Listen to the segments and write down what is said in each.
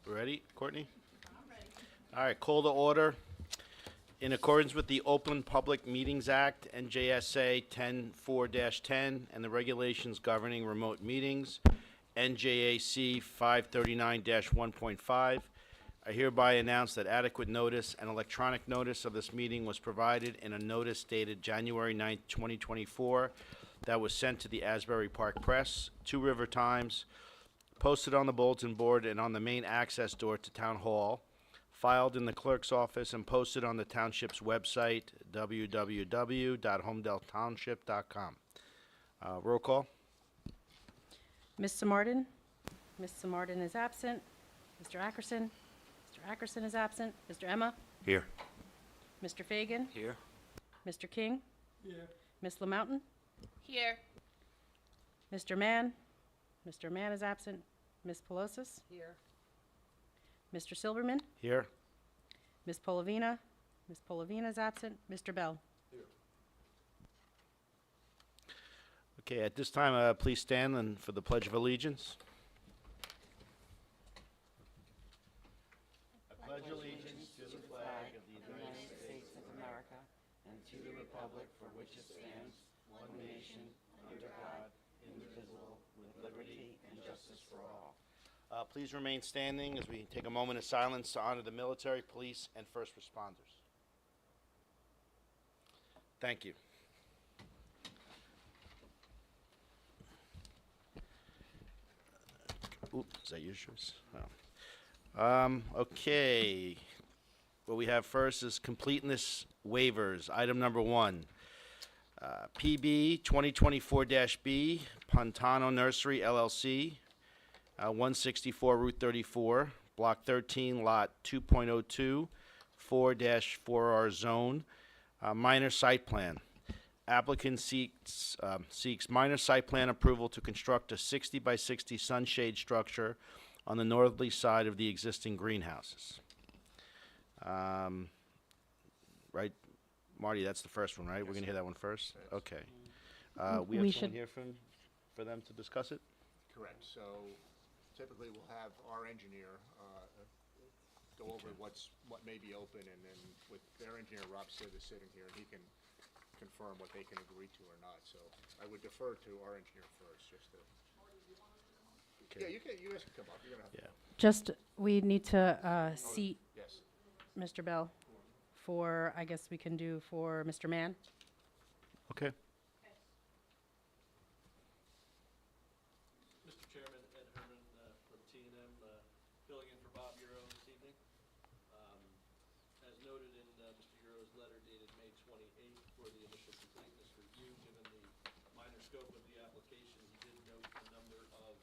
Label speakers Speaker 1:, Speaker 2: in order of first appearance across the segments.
Speaker 1: Ready, Courtney? I'm ready. All right, call to order. In accordance with the Open Public Meetings Act, NJSA 10-4-10, and the regulations governing remote meetings, NJAC 539-1.5, I hereby announce that adequate notice and electronic notice of this meeting was provided in a notice dated January 9th, 2024, that was sent to the Asbury Park Press, Two River Times, posted on the bulletin board and on the main access door to Town Hall, filed in the clerk's office, and posted on the township's website, www.holmdeltownship.com. Roll call.
Speaker 2: Mr. Martin? Mr. Martin is absent. Mr. Ackerson? Mr. Ackerson is absent. Mr. Emma?
Speaker 1: Here.
Speaker 2: Mr. Fagan?
Speaker 1: Here.
Speaker 2: Mr. King?
Speaker 3: Here.
Speaker 2: Ms. LaMountain?
Speaker 4: Here.
Speaker 2: Mr. Mann? Mr. Mann is absent. Ms. Pelosis?
Speaker 4: Here.
Speaker 2: Mr. Silverman?
Speaker 1: Here.
Speaker 2: Ms. Polavina? Ms. Polavina is absent. Mr. Bell?
Speaker 1: Okay, at this time, please stand and for the Pledge of Allegiance. I pledge allegiance to the flag of the United States of America and to the republic for which it stands, one nation, under God, indivisible, with liberty and justice for all. Please remain standing as we take a moment of silence to honor the military, police, and first responders. Thank you. Oop, is that yours? Oh. Okay. What we have first is completeness waivers. Item number 1. PB 2024-B, Pontano Nursery LLC, 164 Route 34, Block 13, Lot 2.02, 4-4R zone, minor site plan. Applicant seeks minor site plan approval to construct a 60 by 60 sunshade structure on the northerly side of the existing greenhouses. Right, Marty, that's the first one, right? We're gonna hear that one first? Okay. We have
Speaker 2: We
Speaker 1: someone
Speaker 2: should-
Speaker 1: here for them to discuss it?
Speaker 3: Correct. So typically, we'll have our engineer go over what may be open, and then with their engineer, Rob Sid, is sitting here, and he can confirm what they can agree to or not. So I would defer to our engineer first, just to.
Speaker 1: Okay.
Speaker 3: Yeah, you guys can come up. You're gonna have.
Speaker 1: Yeah.
Speaker 2: Just, we need to seat
Speaker 3: Yes.
Speaker 2: Mr. Bell for, I guess we can do for Mr. Mann.
Speaker 1: Okay.
Speaker 5: Mr. Chairman, Ed Herman from T&M, filling in for Bob Euro this evening. As noted in Mr. Euro's letter dated May 28th for the initial completeness review, given the minor scope of the application, he did note a number of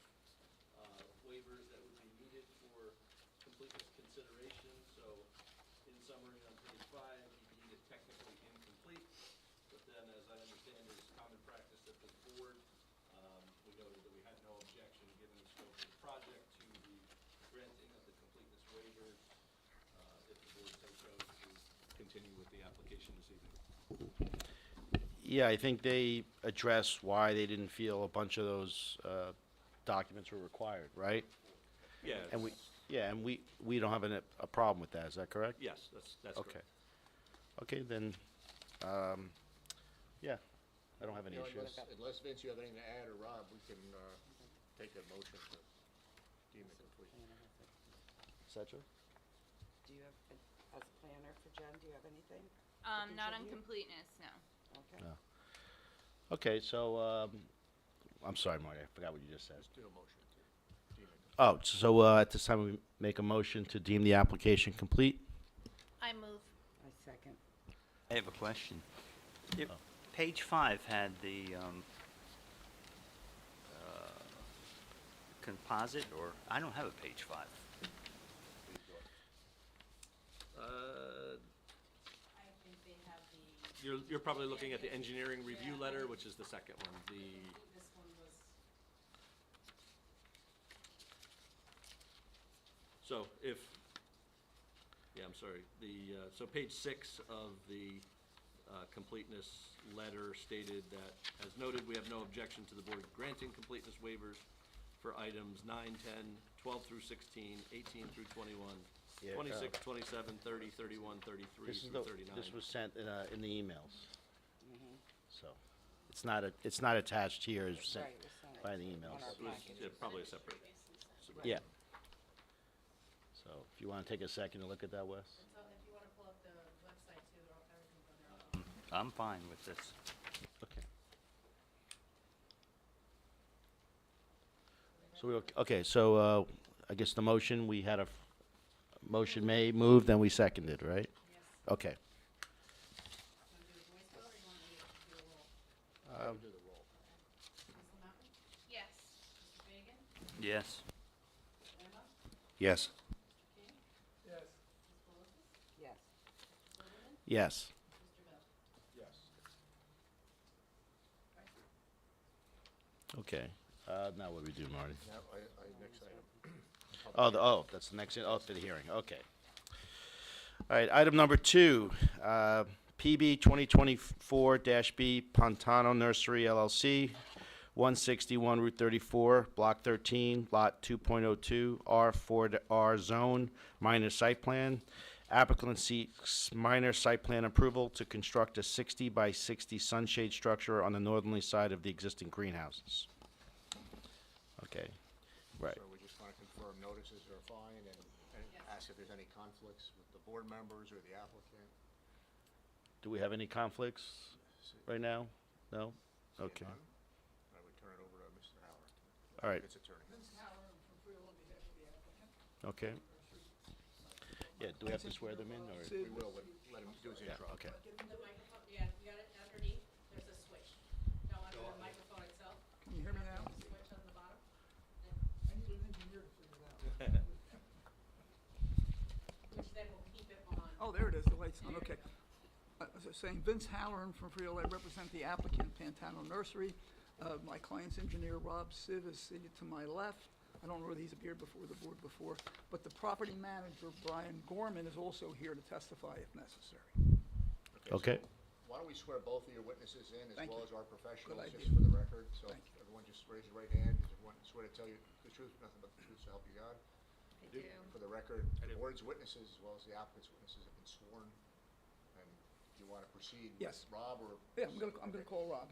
Speaker 5: waivers that would be needed for completeness consideration. So in summary, on page 5, he deemed it technically incomplete, but then, as I understand, it is common practice at the board. We noted that we had no objection, given the scope of the project, to the granting of the completeness waivers, if the board so chose to continue with the application this evening.
Speaker 1: Yeah, I think they addressed why they didn't feel a bunch of those documents were required, right?
Speaker 5: Yeah.
Speaker 1: And we don't have a problem with that, is that correct?
Speaker 5: Yes, that's
Speaker 1: Okay.
Speaker 5: correct.
Speaker 1: Okay, then, yeah, I don't have any issues.
Speaker 3: Unless Vince, you have anything to add, or Rob, we can take a motion to deem it complete.
Speaker 1: Cetera?
Speaker 6: Do you have, as a planner for Jen, do you have anything?
Speaker 4: Not on
Speaker 6: contribute?
Speaker 4: completeness, no.
Speaker 6: Okay.
Speaker 1: No. Okay, so, I'm sorry, Marty, I forgot what you just said.
Speaker 3: Just do a motion to deem it complete.
Speaker 1: Oh, so, at this time, we make a motion to deem the application complete?
Speaker 4: I move.
Speaker 6: I second.
Speaker 7: I have a question. If
Speaker 1: Oh.
Speaker 7: Page 5 had the composite, or, I don't have a page 5.
Speaker 5: You're probably looking at the engineering review letter, which is the second one. So if, yeah, I'm sorry, so page 6 of the completeness letter stated that, as noted, we have no objection to the board granting completeness waivers. for items 9, 10, 12 through 16, 18 through 21,
Speaker 1: Yeah,
Speaker 5: 26, 27, 30, 31, 33
Speaker 1: This is
Speaker 5: through 39.
Speaker 1: this was sent in the emails. So, it's not attached here, it's sent
Speaker 6: Right, it was sent
Speaker 1: by the
Speaker 6: on
Speaker 1: emails.
Speaker 6: our
Speaker 5: It was,
Speaker 6: package.
Speaker 5: yeah, probably a separate.
Speaker 1: Yeah. So, if you want to take a second to look at that, Wes?
Speaker 2: So if you want to pull up the website too, everything's on there.
Speaker 7: I'm fine with this.
Speaker 1: Okay. So, so, I guess the motion, we had a motion made, moved, and we seconded, right?
Speaker 2: Yes.
Speaker 1: Okay.
Speaker 2: Want to do a voice vote, or you want me to do a roll?
Speaker 3: Do the roll.
Speaker 2: Mr. Mountain?
Speaker 4: Yes.
Speaker 2: Mr. Fagan?
Speaker 7: Yes.
Speaker 2: Emma?
Speaker 1: Yes.
Speaker 2: Mr. King? Yes. Ms. Belissus?
Speaker 6: Yes.
Speaker 2: Silverman?
Speaker 1: Yes.
Speaker 2: Mr. Bell?
Speaker 3: Yes.
Speaker 1: Okay. Now what do we do, Marty?
Speaker 3: Now, next item.
Speaker 1: That's the next, for the hearing, okay. All right, item number 2, PB 2024-B, Pontano Nursery LLC, 161 Route 34, Block 13, Lot 2.02, R4R Zone, minor site plan. Applicant seeks minor site plan approval to construct a 60 by 60 sunshade structure on the northerly side of the existing greenhouses. Okay, right.
Speaker 3: So we just want to confirm notices are fine and ask if there's any conflicts with the board members or the applicant.
Speaker 1: Do we have any conflicts right now? No?
Speaker 3: Seeing
Speaker 1: Okay,
Speaker 3: none, I would turn it over to Mr. Howard.
Speaker 1: all right,
Speaker 3: Its attorney.
Speaker 1: okay. Yeah, do we have to swear them in, or?
Speaker 3: We will, let him do his
Speaker 1: Yeah,
Speaker 3: intro.
Speaker 1: okay.
Speaker 2: The microphone, yeah, you got it underneath, there's a switch. No, under the microphone itself.
Speaker 8: Can you hear me now?
Speaker 2: There's a switch on the bottom.
Speaker 8: I need an engineer to figure it out.
Speaker 2: Which then will keep it on.
Speaker 8: Oh, there it is, the light's on, okay. As I was saying, Vince Halloran from Frito, I represent the applicant, Pantano Nursery. My client's engineer, Rob Siv, is seated to my left. I don't know whether he's appeared before the board before, but the property manager, Brian Gorman, is also here to testify if necessary.
Speaker 1: Okay.
Speaker 3: So why don't we swear both of your witnesses in as
Speaker 8: Thank
Speaker 3: well
Speaker 8: you.
Speaker 3: as our professionals,
Speaker 8: Good
Speaker 3: just
Speaker 8: idea.
Speaker 3: for the record? So
Speaker 8: Thank you.
Speaker 3: everyone just raise your right hand. Does everyone swear to tell you the truth, nothing but the truth, so help you God?
Speaker 4: I do.
Speaker 3: For the record, the board's witnesses as well as the applicant's witnesses have been sworn. And do you want to proceed with
Speaker 8: Yes.
Speaker 3: Rob or?
Speaker 8: Yeah, I'm gonna call Rob.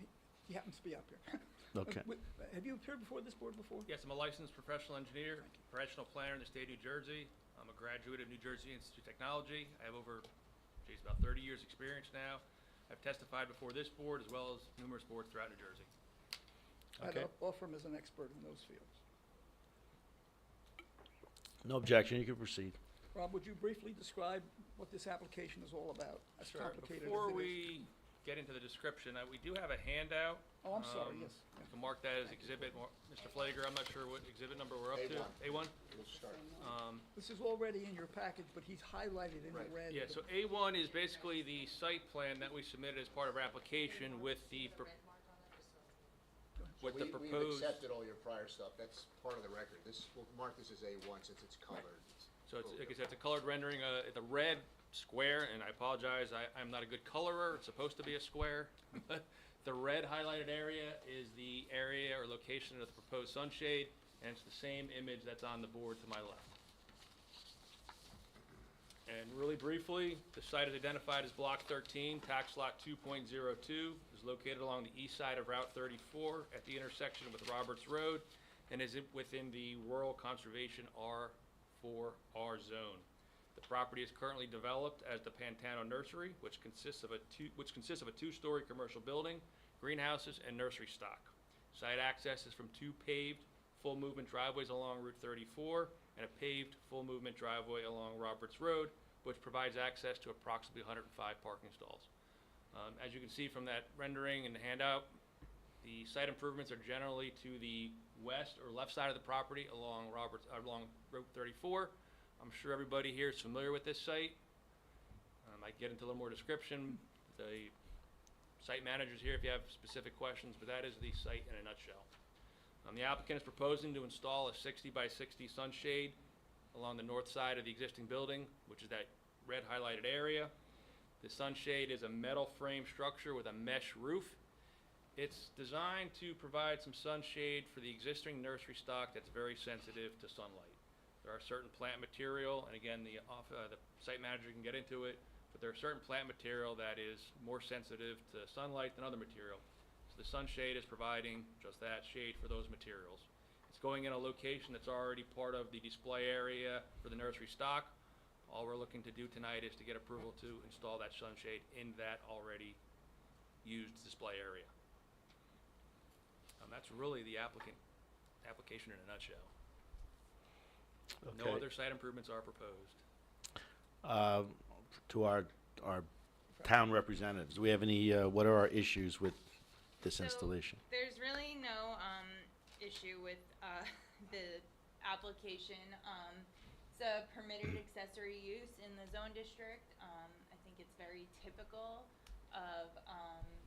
Speaker 8: He happens to be up here.
Speaker 1: Okay.
Speaker 8: Have you appeared before this board before?
Speaker 9: Yes, I'm a licensed professional engineer, professional planner in the state of New Jersey. I'm a graduate of New Jersey Institute of Technology. I have over, about 30 years' experience now. I've testified before this board as well as numerous boards throughout New Jersey.
Speaker 1: Okay.
Speaker 8: I'd offer him as an expert in those fields.
Speaker 1: No objection, you can proceed.
Speaker 8: Rob, would you briefly describe what this application is all about? As
Speaker 9: Sure.
Speaker 8: complicated as
Speaker 9: Before
Speaker 8: it is.
Speaker 9: we get into the description, we do have a handout.
Speaker 8: Oh, I'm sorry, yes.
Speaker 9: You can mark that as exhibit. Mr. Flager, I'm not sure what exhibit number we're up to.
Speaker 3: A1.
Speaker 9: A1?
Speaker 3: We'll start.
Speaker 8: This is already in your package, but he's highlighted in
Speaker 3: Right.
Speaker 8: red.
Speaker 9: Yeah, so A1 is basically the site plan that we submitted as part of our application with the, with the
Speaker 3: We've
Speaker 9: proposed.
Speaker 3: accepted all your prior stuff. That's part of the record. We'll mark this as A1 since it's colored.
Speaker 9: So it's, like I said, it's a colored rendering, the red square, and I apologize, I'm not a good colorer, it's supposed to be a square. But the red highlighted area is the area or location of the proposed sunshade, and it's the same image that's on the board to my left. And really briefly, the site is identified as Block 13, tax lot 2.02, is located along the east side of Route 34 at the intersection with Roberts Road, and is within the Rural Conservation R4R zone. The property is currently developed as the Pantano Nursery, which consists of a two-story commercial building, greenhouses, and nursery stock. Site access is from two paved, full-movement driveways along Route 34 and a paved, full-movement driveway along Roberts Road, which provides access to approximately 105 parking stalls. As you can see from that rendering and the handout, the site improvements are generally to the west or left side of the property along Route 34. I'm sure everybody here is familiar with this site. I get into a little more description. The site manager's here if you have specific questions, but that is the site in a nutshell. The applicant is proposing to install a 60 by 60 sunshade along the north side of the existing building, which is that red highlighted area. The sunshade is a metal frame structure with a mesh roof. It's designed to provide some sunshade for the existing nursery stock that's very sensitive to sunlight. There are certain plant material, and again, the site manager can get into it, but there are certain plant material that is more sensitive to sunlight than other material. So the sunshade is providing just that shade for those materials. It's going in a location that's already part of the display area for the nursery stock. All we're looking to do tonight is to get approval to install that sunshade in that already used display area. That's really the application in a nutshell. No
Speaker 1: Okay.
Speaker 9: other site improvements are proposed.
Speaker 1: To our town representatives, do we have any, what are our issues with this
Speaker 4: So,
Speaker 1: installation?
Speaker 4: There's really no issue with the application. It's a permitted accessory use in the zone district. I think it's very typical of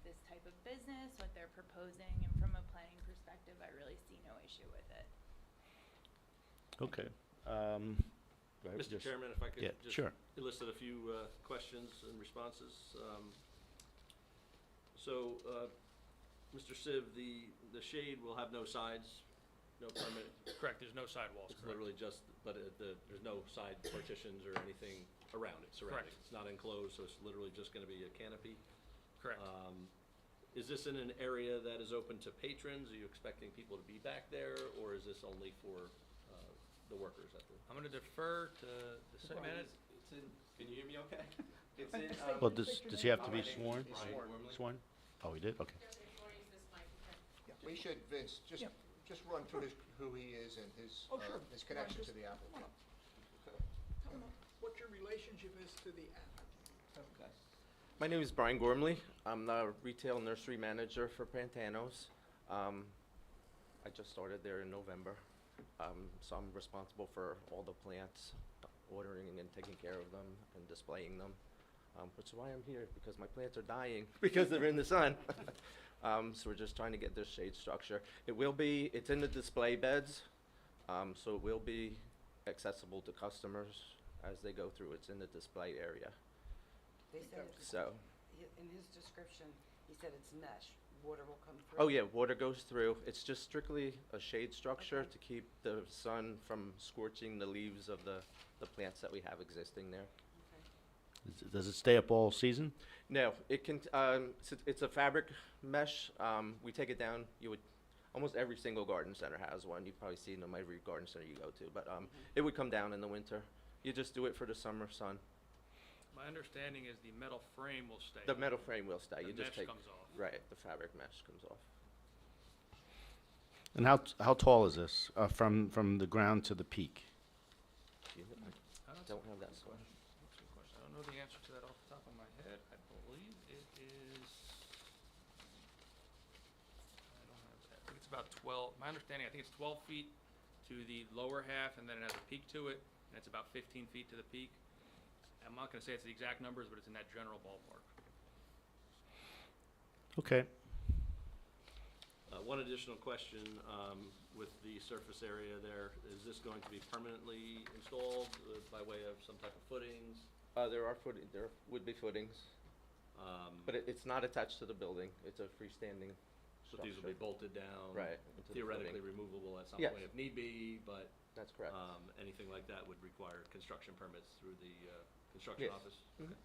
Speaker 4: this type of business, what they're proposing, and from a planning perspective, I really see no issue with it.
Speaker 1: Okay. Right,
Speaker 5: Mr.
Speaker 1: just-
Speaker 5: Chairman, if I could
Speaker 1: Yeah,
Speaker 5: just
Speaker 1: sure.
Speaker 5: elicit a few questions and responses. So, Mr. Siv, the shade will have no sides, no permanent,
Speaker 9: Correct, there's no sidewalls,
Speaker 5: it's
Speaker 9: correct?
Speaker 5: literally just, but there's no side partitions or anything around it, surrounding.
Speaker 9: Correct.
Speaker 5: It's not enclosed, so it's literally just gonna be a canopy.
Speaker 9: Correct.
Speaker 5: Is this in an area that is open to patrons? Are you expecting people to be back there, or is this only for the workers at the?
Speaker 9: I'm gonna defer to the site manager.
Speaker 10: It's in, can you hear me okay? It's in,
Speaker 1: Well, does he have to be sworn?
Speaker 3: He's sworn.
Speaker 1: Sworn? Oh, he did? Okay.
Speaker 3: Yeah, we should, Vince, just run through who he is and
Speaker 8: Oh, sure.
Speaker 3: his connection
Speaker 8: Just
Speaker 3: to the applicant.
Speaker 8: Tell them what your relationship is to the applicant.
Speaker 10: okay. My name is Brian Gormley. I'm the retail nursery manager for Pantanos. I just started there in November. So I'm responsible for all the plants, ordering and taking care of them and displaying them. Which is why I'm here, because my plants are dying because they're in the sun. So we're just trying to get this shade structure. It's in the display beds, so it will be accessible to customers as they go through. It's in the display area.
Speaker 6: They said it's,
Speaker 10: So,
Speaker 6: in his description, he said it's mesh, water will come through.
Speaker 10: oh yeah, water goes through. It's just strictly a shade structure
Speaker 6: Okay.
Speaker 10: to keep the sun from scorching the leaves of the plants that we have existing there.
Speaker 6: Okay.
Speaker 1: Does it stay up all season?
Speaker 10: No, it can, it's a fabric mesh. We take it down. Almost every single garden center has one. You've probably seen them every garden center you go to, but it would come down in the winter. You just do it for the summer sun.
Speaker 9: My understanding is the metal frame will stay.
Speaker 10: The metal frame will stay.
Speaker 9: The
Speaker 10: You just
Speaker 9: mesh
Speaker 10: take,
Speaker 9: comes off.
Speaker 10: right, the fabric mesh comes off.
Speaker 1: And how tall is this, from the ground to the peak?
Speaker 10: Do you know? I
Speaker 9: That's
Speaker 10: don't have that one.
Speaker 9: That's a good question. I don't know the answer to that off the top of my head. I believe it is, I don't have that. I think it's about 12, my understanding, I think it's 12 feet to the lower half, and then it has a peak to it, and it's about 15 feet to the peak. I'm not gonna say it's the exact numbers, but it's in that general ballpark.
Speaker 1: Okay.
Speaker 5: One additional question, with the surface area there, is this going to be permanently installed by way of some type of footings?
Speaker 10: There would be footings, but it's not attached to the building. It's a freestanding
Speaker 5: So these will be
Speaker 10: structure.
Speaker 5: bolted down?
Speaker 10: Right, into the
Speaker 5: Theoretically
Speaker 10: footing.
Speaker 5: removable at some
Speaker 10: Yes.
Speaker 5: point if need be, but
Speaker 10: That's correct.
Speaker 5: anything like that would require construction permits through the construction
Speaker 10: Yes.
Speaker 5: office?
Speaker 10: Mhm.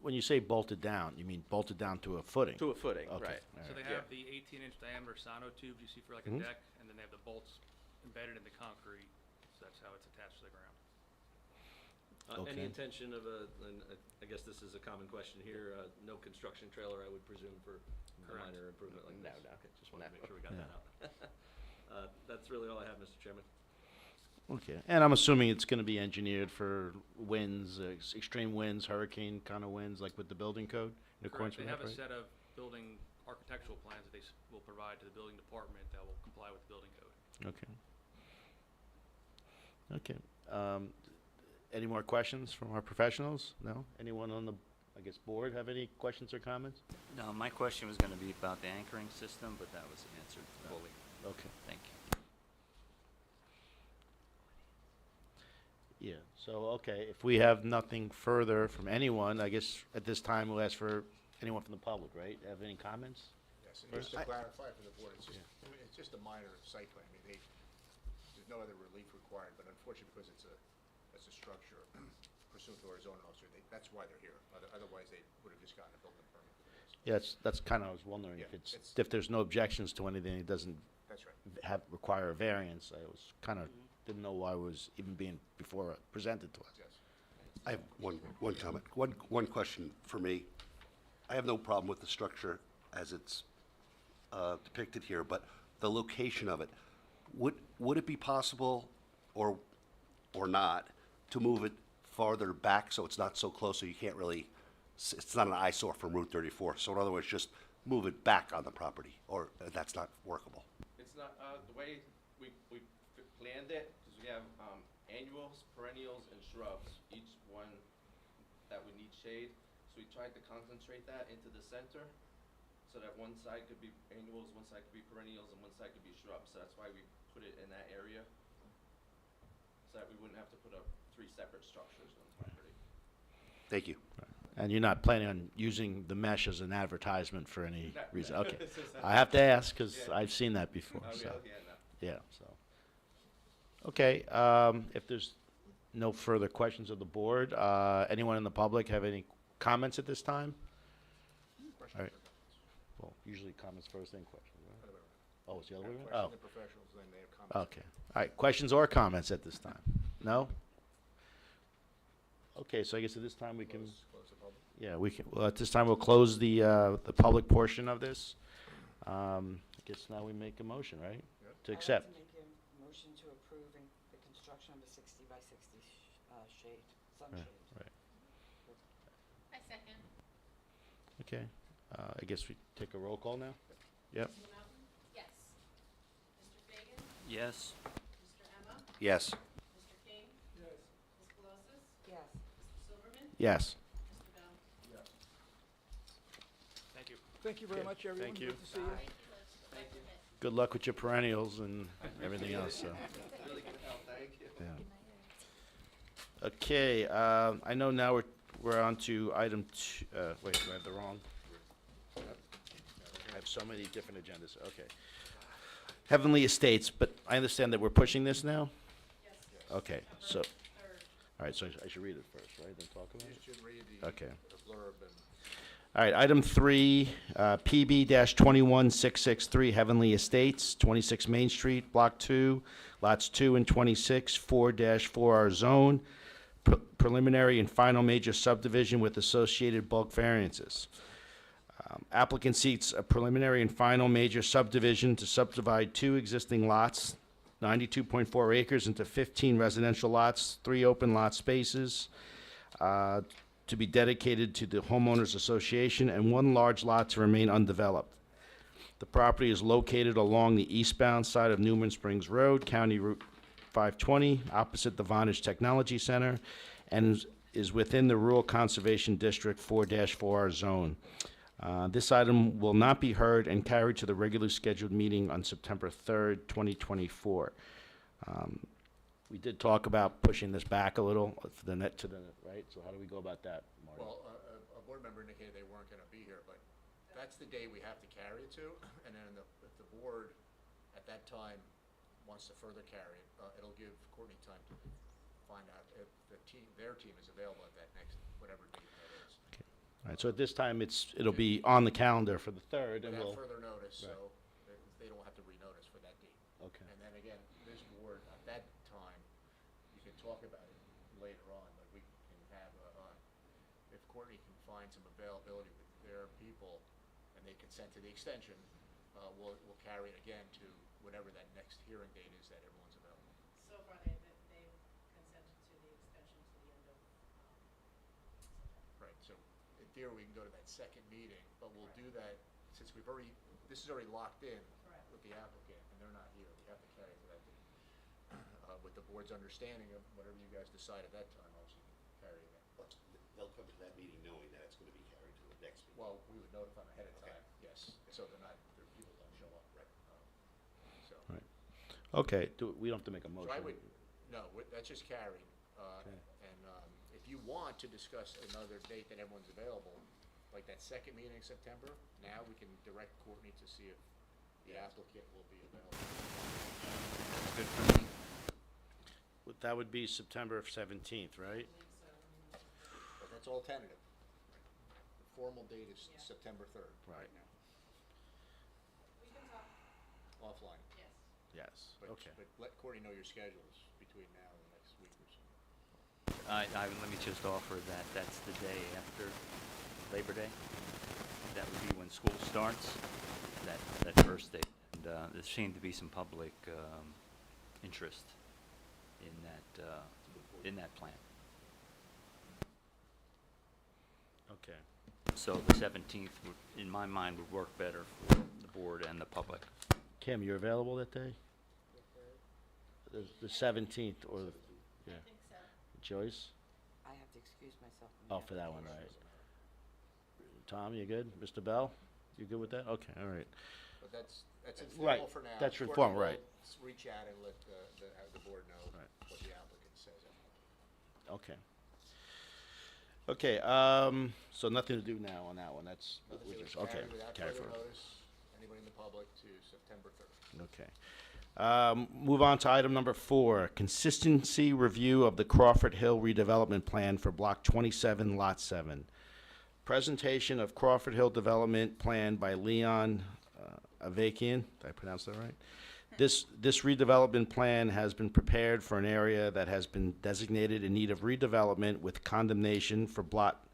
Speaker 1: When you say bolted down, you mean bolted down to a footing?
Speaker 10: To a footing,
Speaker 1: Okay,
Speaker 10: right.
Speaker 1: all
Speaker 9: So they
Speaker 1: right.
Speaker 9: have the 18-inch diameter sonotubes you see for like a
Speaker 1: Mhm.
Speaker 9: deck, and then they have the bolts embedded in the concrete, so that's how it's attached to the ground.
Speaker 1: Okay.
Speaker 5: Any intention of and I guess this is a common question here, no construction trailer, I would presume, for a
Speaker 9: Correct.
Speaker 5: minor improvement like
Speaker 10: No,
Speaker 5: this?
Speaker 10: no,
Speaker 5: Okay, just wanted to
Speaker 10: no.
Speaker 5: make sure we got that out. That's really all I have, Mr. Chairman.
Speaker 1: Okay, and I'm assuming it's gonna be engineered for winds, extreme winds, hurricane kind of winds, like with the building code? In accordance
Speaker 9: Correct, they
Speaker 1: with
Speaker 9: have
Speaker 1: that,
Speaker 9: a
Speaker 1: right?
Speaker 9: set of building architectural plans that they will provide to the building department that will comply with the building code.
Speaker 1: Okay. Okay. Any more questions from our professionals? No? Anyone on the, I guess, board have any questions or comments?
Speaker 7: No, my question was gonna be about the anchoring system, but that was answered fully.
Speaker 1: Okay.
Speaker 7: Thank you.
Speaker 1: Yeah, so, okay, if we have nothing further from anyone, I guess at this time we'll ask for anyone from the public, right? Have any comments?
Speaker 3: Yes. Yes, and just to clarify for the board, it's just, I mean, it's just a minor site plan. I mean, there's no other relief required, but unfortunately, because it's a structure pursuant to our zoning officer, that's why they're here. Otherwise, they would have just gotten a building permit for this.
Speaker 1: Yeah, that's kind of, I was wondering if
Speaker 3: Yeah,
Speaker 1: if there's no objections to anything, it doesn't
Speaker 3: That's right.
Speaker 1: require a variance. I was kind of, didn't know why it was even being presented to us.
Speaker 3: Yes.
Speaker 11: I have one comment, one question for me. I have no problem with the structure as it's depicted here, but the location of it, would it be possible or not to move it farther back so it's not so close, so you can't really, it's not an eyesore from Route 34? So in other words, just move it back on the property, or that's not workable?
Speaker 10: It's not, the way we planned it, because we have annuals, perennials, and shrubs, each one that would need shade. So we tried to concentrate that into the center, so that one side could be annuals, one side could be perennials, and one side could be shrubs. So that's why we put it in that area, so that we wouldn't have to put up 3 separate structures on the property.
Speaker 11: Thank you.
Speaker 1: And you're not planning on using the mesh as an advertisement for any
Speaker 10: No.
Speaker 1: reason? Okay. I have to ask, because
Speaker 10: Yeah.
Speaker 1: I've seen that before,
Speaker 10: Oh,
Speaker 1: so,
Speaker 10: yeah, no.
Speaker 1: yeah, so. Okay, if there's no further questions of the board, anyone in the public have any comments at this time? All right. Well, usually comments first, then questions, right?
Speaker 3: Other way around.
Speaker 1: Oh, it's the other way around?
Speaker 3: Question
Speaker 1: Oh,
Speaker 3: the professionals, then they have comments.
Speaker 1: okay. All right, questions or comments at this time? No? Okay, so I guess at this time we can,
Speaker 3: Close the public.
Speaker 1: yeah, we can, well, at this time we'll close the public portion of this. I guess now we make a motion, right? To accept.
Speaker 6: I'd like to make a motion to approve the construction of a 60 by 60 shade, sunshade.
Speaker 1: Right.
Speaker 4: I second.
Speaker 1: Okay, I guess we take a roll call now? Yep.
Speaker 2: Mrs. Mountain?
Speaker 4: Yes.
Speaker 2: Mr. Fagan?
Speaker 7: Yes.
Speaker 2: Mr. Emma?
Speaker 11: Yes.
Speaker 2: Mr. King?
Speaker 8: Yes.
Speaker 2: Ms. Colossus?
Speaker 6: Yes.
Speaker 2: Mr. Silverman?
Speaker 1: Yes.
Speaker 2: Mr. Bell?
Speaker 9: Thank you.
Speaker 8: Thank you very much, everyone.
Speaker 1: Thank you.
Speaker 8: Good to see you.
Speaker 4: Thank you.
Speaker 1: Good luck with your perennials and everything else, so.
Speaker 10: Really good help, thank you.
Speaker 1: Yeah. Okay, I know now we're on to item wait, do I have the wrong? I have so many different agendas, okay. Heavenly Estates, but I understand that we're pushing this now? Okay, so, all right, so I should read it first, right, then talk about
Speaker 3: You
Speaker 1: it?
Speaker 3: should read the
Speaker 1: Okay.
Speaker 3: the blurb and
Speaker 1: All right, item 3, PB-21663 Heavenly Estates, 26 Main Street, Block 2, Lots 2 and 26, 4-4R zone, preliminary and final major subdivision with associated bulk variances. Applicant seeks a preliminary and final major subdivision to subdivide 2 existing lots, 92.4 acres, into 15 residential lots, 3 open lot spaces, to be dedicated to the homeowners association, and 1 large lot to remain undeveloped. The property is located along the eastbound side of Newman Springs Road, County Route 520, opposite the Vonage Technology Center, and is within the Rural Conservation District 4-4R zone. This item will not be heard and carried to the regularly scheduled meeting on September 3rd, 2024. We did talk about pushing this back a little for the net to the, right? So how do we go about that, Marty?
Speaker 3: Well, a board member indicated they weren't gonna be here, but that's the day we have to carry it to, and then if the board at that time wants to further carry it, it'll give Courtney time to find out if their team is available at that next, whatever date that is.
Speaker 1: All right, so at this time, it'll be on the calendar for the 3rd, and
Speaker 3: We'll
Speaker 1: we'll,
Speaker 3: have further notice,
Speaker 1: Right.
Speaker 3: so they don't have to renotice for that date.
Speaker 1: okay.
Speaker 3: And then again, this board, at that time, you can talk about it later on, but we can have, if Courtney can find some availability with their people, and they consent to the extension, we'll carry it again to whatever that next hearing date is that everyone's available.
Speaker 2: So far, they've consented to the extension to the end of,
Speaker 3: Right, so in theory, we can go to that second meeting, but we'll do that, since this is already locked in
Speaker 2: Correct.
Speaker 3: with the applicant, and they're not here, we have to carry it to that date. With the board's understanding of whatever you guys decide at that time, obviously, you can carry it.
Speaker 11: But they'll come to that meeting knowing that it's going to be carried to the next meeting.
Speaker 3: Well, we would notify them ahead of
Speaker 11: Okay.
Speaker 3: time, yes, so their people don't show up. Right. So,
Speaker 1: Right. Okay, we don't have to make a
Speaker 3: so
Speaker 1: motion.
Speaker 3: I would, no, that's just carried.
Speaker 1: Okay.
Speaker 3: And if you want to discuss another date that everyone's available, like that second meeting in September, now we can direct Courtney to see if the applicant will be available.
Speaker 7: Good for me.
Speaker 1: That would be September 17th, right?
Speaker 3: But that's all tentative. The formal date is September 3rd
Speaker 1: Right.
Speaker 3: right now. Offline.
Speaker 1: Yes,
Speaker 3: But,
Speaker 1: okay.
Speaker 3: but let Courtney know your schedules between now and the next week or so.
Speaker 7: Let me just offer that that's the day after Labor Day. That would be when school starts, that first day. And there seemed to be some public interest in that plan.
Speaker 1: Okay.
Speaker 7: So the 17th, in my mind, would work better for the board and the public.
Speaker 1: Kim, you're available that day? The 17th or, yeah.
Speaker 4: I think so.
Speaker 1: Joyce?
Speaker 6: I have to excuse myself from the
Speaker 1: Oh, for that one,
Speaker 6: application.
Speaker 1: right. Tom, you good? Mr. Bell? You good with that? Okay, all right.
Speaker 3: But that's
Speaker 1: Right,
Speaker 3: informal for now.
Speaker 1: that's
Speaker 3: Courtney
Speaker 1: informal,
Speaker 3: will
Speaker 1: right.
Speaker 3: Reach out and let the board know
Speaker 1: Right.
Speaker 3: what the applicant says.
Speaker 1: Okay. Okay, so nothing to do now on that one, that's,
Speaker 3: Nothing
Speaker 1: we
Speaker 3: to
Speaker 1: just,
Speaker 3: carry
Speaker 1: okay,
Speaker 3: without
Speaker 1: carry
Speaker 3: further
Speaker 1: forward.
Speaker 3: notice, anybody in the public to September 3rd.
Speaker 1: Okay. Move on to item number 4, consistency review of the Crawford Hill redevelopment plan for Block 27, Lot 7. Presentation of Crawford Hill Development Plan by Leon Avakian. Did I pronounce that right? This redevelopment plan has been prepared for an area that has been designated in need of redevelopment with condemnation for Block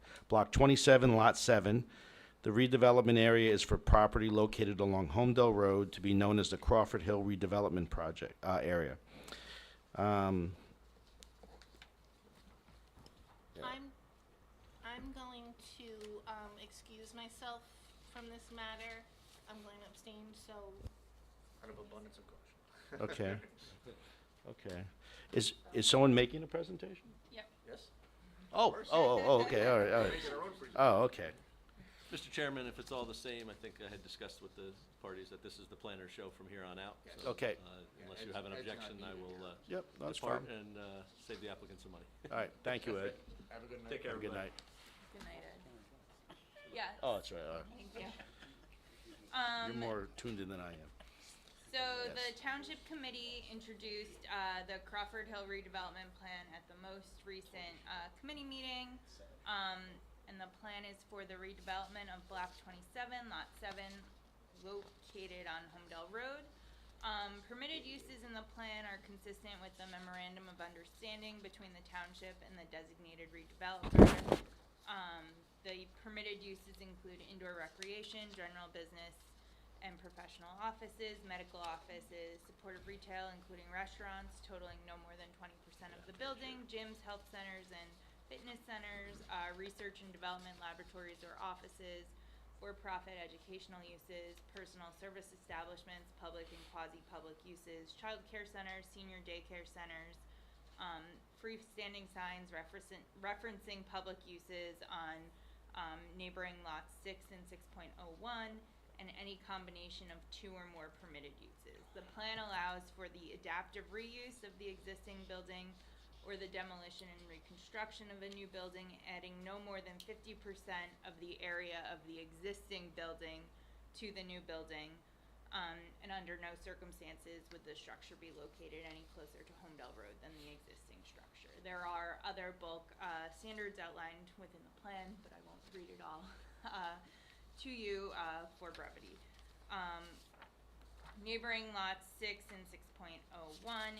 Speaker 1: 27, Lot 7. The redevelopment area is for property located along Holmdel Road to be known as the Crawford Hill Redevelopment Project area.
Speaker 12: I'm going to excuse myself from this matter. I'm going to abstain, so
Speaker 3: Out of abundance of caution.
Speaker 1: Okay. Okay. Is someone making a presentation?
Speaker 4: Yep.
Speaker 3: Yes?
Speaker 1: Oh, okay, all right, all right.
Speaker 3: Making our own presentation.
Speaker 1: Oh, okay.
Speaker 5: Mr. Chairman, if it's all the same, I think I had discussed with the parties that this is the planner show from here on out. So,
Speaker 1: Okay.
Speaker 5: Unless
Speaker 3: Yeah,
Speaker 5: you have an
Speaker 3: Ed's not
Speaker 5: objection, I
Speaker 3: needed
Speaker 5: will
Speaker 3: here.
Speaker 1: Yep, that's
Speaker 5: depart
Speaker 1: fine.
Speaker 5: and save the applicant some money.
Speaker 1: All right, thank you, Ed.
Speaker 3: Have a good night.
Speaker 5: Take care,
Speaker 1: Have a good
Speaker 5: everybody.
Speaker 1: night.
Speaker 4: Good night, Ed. Yeah.
Speaker 1: Oh, that's right, all right.
Speaker 4: Thank you.
Speaker 1: You're more tuned in than I am.
Speaker 4: So
Speaker 1: Yes.
Speaker 4: the Township Committee introduced the Crawford Hill redevelopment plan at the most recent committee meeting. And the plan is for the redevelopment of Block 27, Lot 7, located on Holmdel Road. Permitted uses in the plan are consistent with the memorandum of understanding between the township and the designated redeveloper. The permitted uses include indoor recreation, general business, and professional offices, medical offices, supportive retail, including restaurants, totaling no more than 20% of the building, gyms, health centers, and fitness centers, research and development laboratories or offices, for-profit educational uses, personal service establishments, public and quasi-public uses, child care centers, senior daycare centers, freestanding signs referencing public uses on neighboring lots 6 and 6.01, and any combination of 2 or more permitted uses. The plan allows for the adaptive reuse of the existing building or the demolition and reconstruction of a new building, adding no more than 50% of the area of the existing building to the new building, and under no circumstances would the structure be located any closer to Holmdel Road than the existing structure. There are other bulk standards outlined within the plan, but I won't read it all to you for brevity. Neighboring lots 6 and 6.01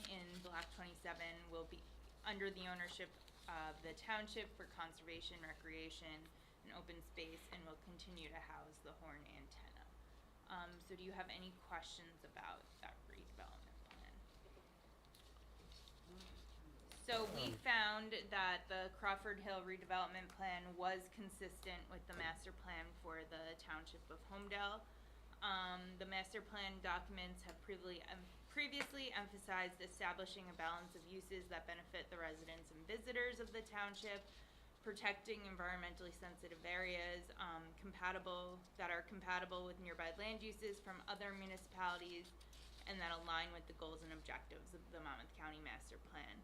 Speaker 4: in Block 27 will be under the ownership of the township for conservation, recreation, and open space, and will continue to house the horn antenna. So do you have any questions about that redevelopment plan? So we found that the Crawford Hill redevelopment plan was consistent with the master plan for the township of Holmdel. The master plan documents have previously emphasized establishing a balance of uses that benefit the residents and visitors of the township, protecting environmentally sensitive areas that are compatible with nearby land uses from other municipalities, and that align with the goals and objectives of the Monmouth County Master Plan.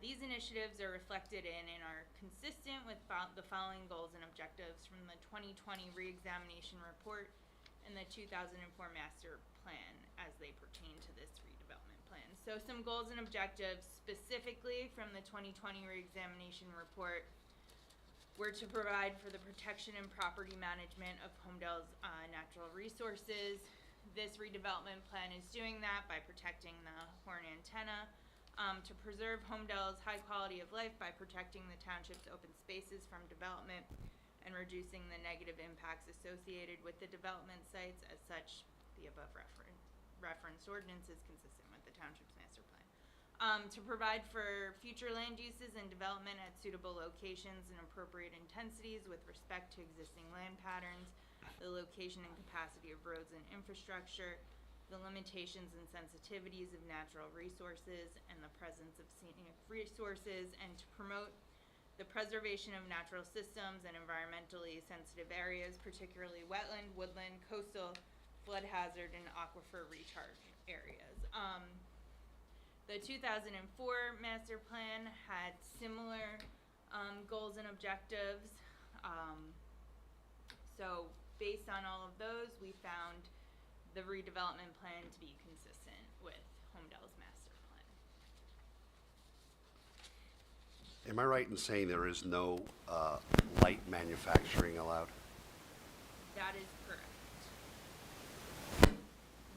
Speaker 4: These initiatives are reflected in and are consistent with the following goals and objectives from the 2020 reexamination report and the 2004 master plan as they pertain to this redevelopment plan. So some goals and objectives specifically from the 2020 reexamination report were to provide for the protection and property management of Holmdel's natural resources. This redevelopment plan is doing that by protecting the horn antenna, to preserve Holmdel's high quality of life by protecting the township's open spaces from development and reducing the negative impacts associated with the development sites. As such, the above referenced ordinance is consistent with the township's master plan. To provide for future land uses and development at suitable locations and appropriate intensities with respect to existing land patterns, the location and capacity of roads and infrastructure, the limitations and sensitivities of natural resources and the presence of scenic resources, and to promote the preservation of natural systems and environmentally sensitive areas, particularly wetland, woodland, coastal, flood hazard, and aquifer recharge areas. The 2004 master plan had similar goals and objectives. So based on all of those, we found the redevelopment plan to be consistent with Holmdel's master plan.
Speaker 11: Am I right in saying there is no light manufacturing allowed?
Speaker 4: That is correct.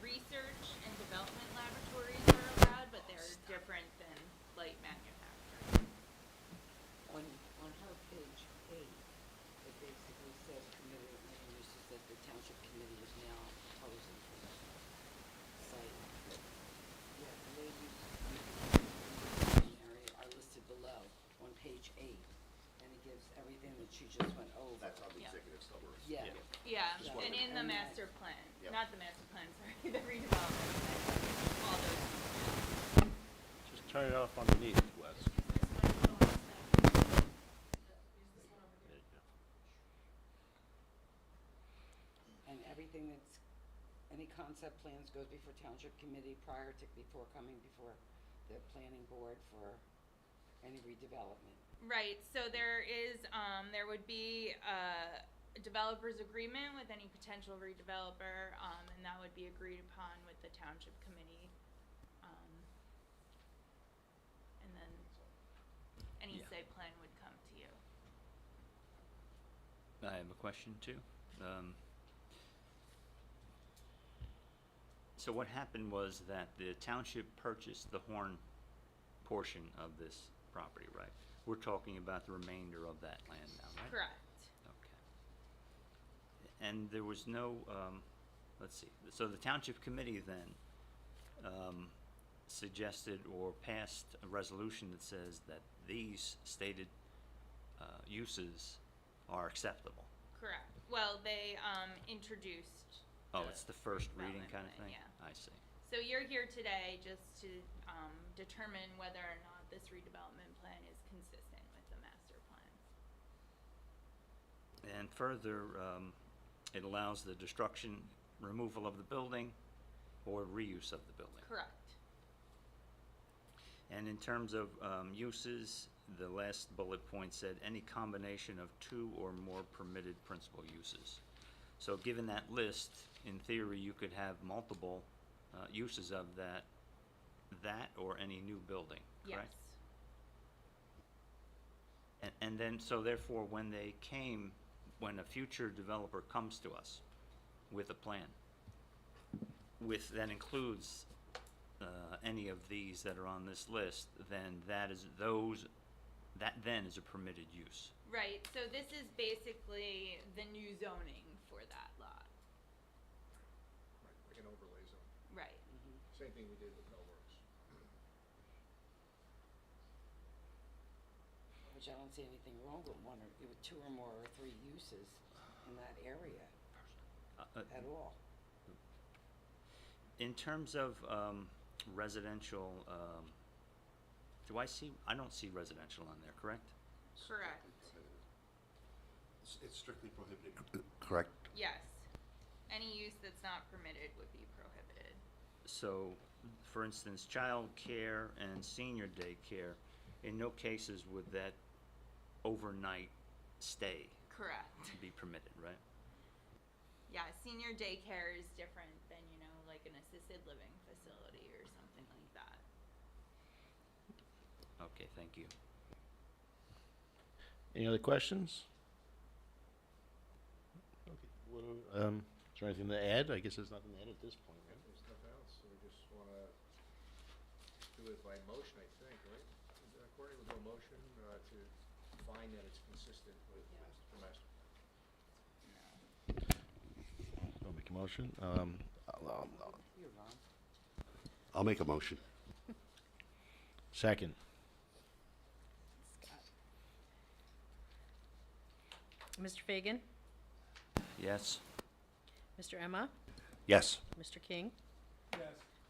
Speaker 4: Research and development laboratories are allowed, but they're different than light manufacturing.
Speaker 6: On her page 8, it basically says permitted land uses that the township committee is now proposing for the site. Yeah, the land use area are listed below on page 8, and it gives everything that she just went over.
Speaker 11: That's on the
Speaker 4: Yeah.
Speaker 11: executive summary.
Speaker 6: Yeah.
Speaker 4: Yeah,
Speaker 6: Just
Speaker 4: and in the
Speaker 6: wondering.
Speaker 4: master plan,
Speaker 11: Yep.
Speaker 4: not the master plan, sorry, the redevelopment plan, all those details.
Speaker 1: Just turn it off underneath, Wes.
Speaker 6: And everything that's, any concept plans goes before township committee before coming before the planning board for any redevelopment.
Speaker 4: Right, so there would be a developer's agreement with any potential redeveloper, and that would be agreed upon with the township committee. And then any
Speaker 7: Yeah.
Speaker 4: site plan would come to you.
Speaker 7: I have a question too. So what happened was that the township purchased the Horn portion of this property, right? We're talking about the remainder of that land now, right?
Speaker 4: Correct.
Speaker 7: Okay. And there was no, let's see, so the township committee then suggested or passed a resolution that says that these stated uses are acceptable.
Speaker 4: Correct. Well, they introduced.
Speaker 7: Oh, it's the first reading
Speaker 4: redevelopment
Speaker 7: kind of
Speaker 4: plan,
Speaker 7: thing?
Speaker 4: Yeah.
Speaker 7: I see.
Speaker 4: So you're here today just to determine whether or not this redevelopment plan is consistent with the master plan.
Speaker 7: And further, it allows the destruction, removal of the building, or reuse of the building.
Speaker 4: Correct.
Speaker 7: And in terms of uses, the last bullet point said any combination of 2 or more permitted principal uses. So given that list, in theory, you could have multiple uses of that or any new building, correct?
Speaker 4: Yes.
Speaker 7: And then, so therefore, when a future developer comes to us with a plan, that includes any of these that are on this list, then that then is a permitted use.
Speaker 4: Right, so this is basically the new zoning for that lot.
Speaker 3: Right, like an overlay zone.
Speaker 4: Right.
Speaker 3: Same thing we did with Millworks.
Speaker 6: Which I don't see anything wrong with with 2 or more or 3 uses in that area at all.
Speaker 7: In terms of residential, I don't see residential on there, correct?
Speaker 4: Correct.
Speaker 11: It's strictly prohibited. Correct?
Speaker 4: Yes. Any use that's not permitted would be prohibited.
Speaker 7: So, for instance, child care and senior daycare In no cases would that overnight stay
Speaker 4: Correct.
Speaker 7: be permitted, right?
Speaker 4: Yeah, senior daycare is different than, like an assisted living facility or something like that.
Speaker 7: Okay, thank you.
Speaker 1: Any other questions? Okay, is there anything to add? I guess there's nothing to add at this point, right?
Speaker 3: There's nothing else, so we just wanna do it by motion, I think, right? Courtney, we'll do a motion, to find that it's consistent with the master.
Speaker 1: I'll make a motion.
Speaker 6: You're wrong.
Speaker 11: I'll make a motion.
Speaker 1: Second.
Speaker 2: Mr. Fagan?
Speaker 7: Yes?
Speaker 2: Mr. Emma?
Speaker 11: Yes.
Speaker 2: Mr. King?
Speaker 8: Yes.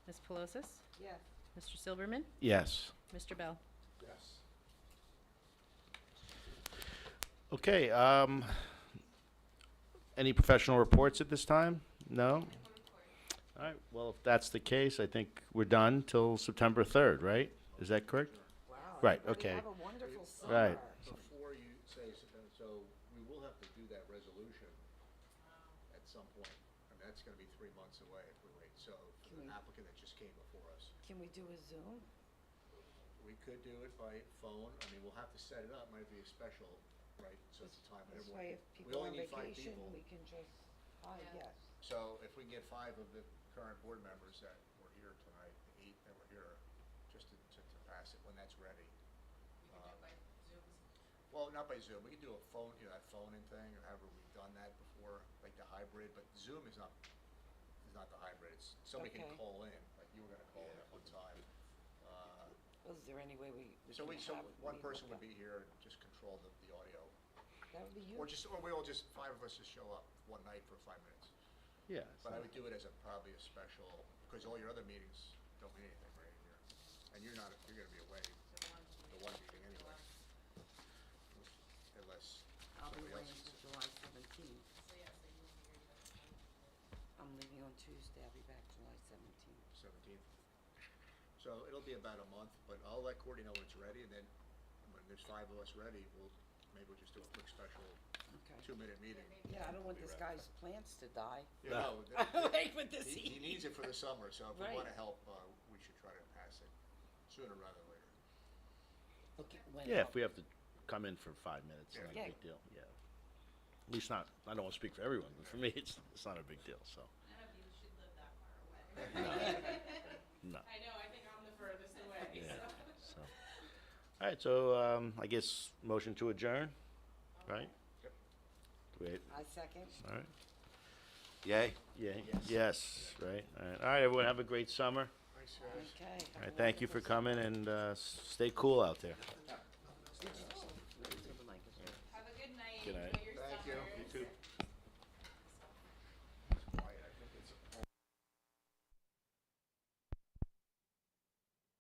Speaker 2: Ms. Pelosis?
Speaker 6: Yes.
Speaker 2: Mr. Silverman?
Speaker 1: Yes.
Speaker 2: Mr. Bell?
Speaker 3: Yes.
Speaker 1: Okay, any professional reports at this time? No? All right, well, if that's the case, I think we're done till September 3rd, right? Is that correct?
Speaker 6: Wow.
Speaker 1: Right,
Speaker 6: everybody
Speaker 1: okay.
Speaker 6: Have a wonderful summer.
Speaker 1: Right.
Speaker 3: Before you say, so we will have to do that resolution at some point. I mean, that's gonna be 3 months away if we wait, so for
Speaker 6: Can
Speaker 3: the
Speaker 6: we-
Speaker 3: applicant that just came before us.
Speaker 6: Can we do a Zoom?
Speaker 3: We could do it by phone, I mean, we'll have to set it up, might be a special, right, so it's a time when
Speaker 6: This
Speaker 3: everyone.
Speaker 6: way, if
Speaker 3: we
Speaker 6: people are
Speaker 3: only
Speaker 6: on
Speaker 3: need 5
Speaker 6: vacation,
Speaker 3: people.
Speaker 6: we can just, yes.
Speaker 3: So if we can get 5 of the current board members that were here tonight, 8 that were here, just to pass it when that's ready. Well, not by Zoom, we can do a phone, that phone-in thing, or however we've done that before, like the hybrid, but Zoom is not the hybrid, it's, somebody can
Speaker 6: Okay.
Speaker 3: call in, like you were gonna call in at one time.
Speaker 6: Well, is there any way we
Speaker 3: So
Speaker 6: can
Speaker 3: so
Speaker 6: have
Speaker 3: one
Speaker 6: me
Speaker 3: person
Speaker 6: hook
Speaker 3: would
Speaker 6: up?
Speaker 3: be here and just control the audio,
Speaker 6: That would be you.
Speaker 3: or we all just, 5 of us just show up one night for 5 minutes.
Speaker 1: Yeah.
Speaker 3: But I would do it as probably a special, because all your other meetings don't mean anything right here. And you're gonna be away the one meeting anyway. Unless
Speaker 6: I'll be
Speaker 3: somebody
Speaker 6: away
Speaker 3: else is
Speaker 6: until July 17th. I'm leaving on Tuesday, I'll be back July 17th.
Speaker 3: 17th. So it'll be about a month, but I'll let Courtney know when it's ready, and then when there's 5 of us ready, maybe we'll just do a quick special
Speaker 6: Okay.
Speaker 3: 2-minute meeting.
Speaker 6: Yeah, I don't want this guy's plants to die.
Speaker 3: Yeah, no,
Speaker 6: Like with this
Speaker 3: he
Speaker 6: heat.
Speaker 3: needs it for the summer, so if we
Speaker 6: Right.
Speaker 3: wanna help, we should try to pass it sooner rather than later.
Speaker 6: Okay, when
Speaker 1: Yeah,
Speaker 6: I'll-
Speaker 1: if we have to come in for 5 minutes,
Speaker 3: Yeah.
Speaker 1: not a
Speaker 6: Yeah.
Speaker 1: big deal, yeah. At least not, I don't want to speak for everyone, but for me, it's not a big deal, so.
Speaker 4: None of you should live that far away.
Speaker 1: No.
Speaker 4: I know, I think I'm the furthest away,
Speaker 1: Yeah, so. All right, so, I guess motion to adjourn, right?
Speaker 3: Yep.
Speaker 1: Wait,
Speaker 6: I second.
Speaker 1: all right,
Speaker 11: Yay?
Speaker 1: yeah, yes, right, all right, everyone have a great summer.
Speaker 3: Thanks, guys.
Speaker 6: Okay. have
Speaker 1: All
Speaker 6: a
Speaker 1: right, thank you for
Speaker 6: wonderful summer.
Speaker 1: coming, and, stay cool out there.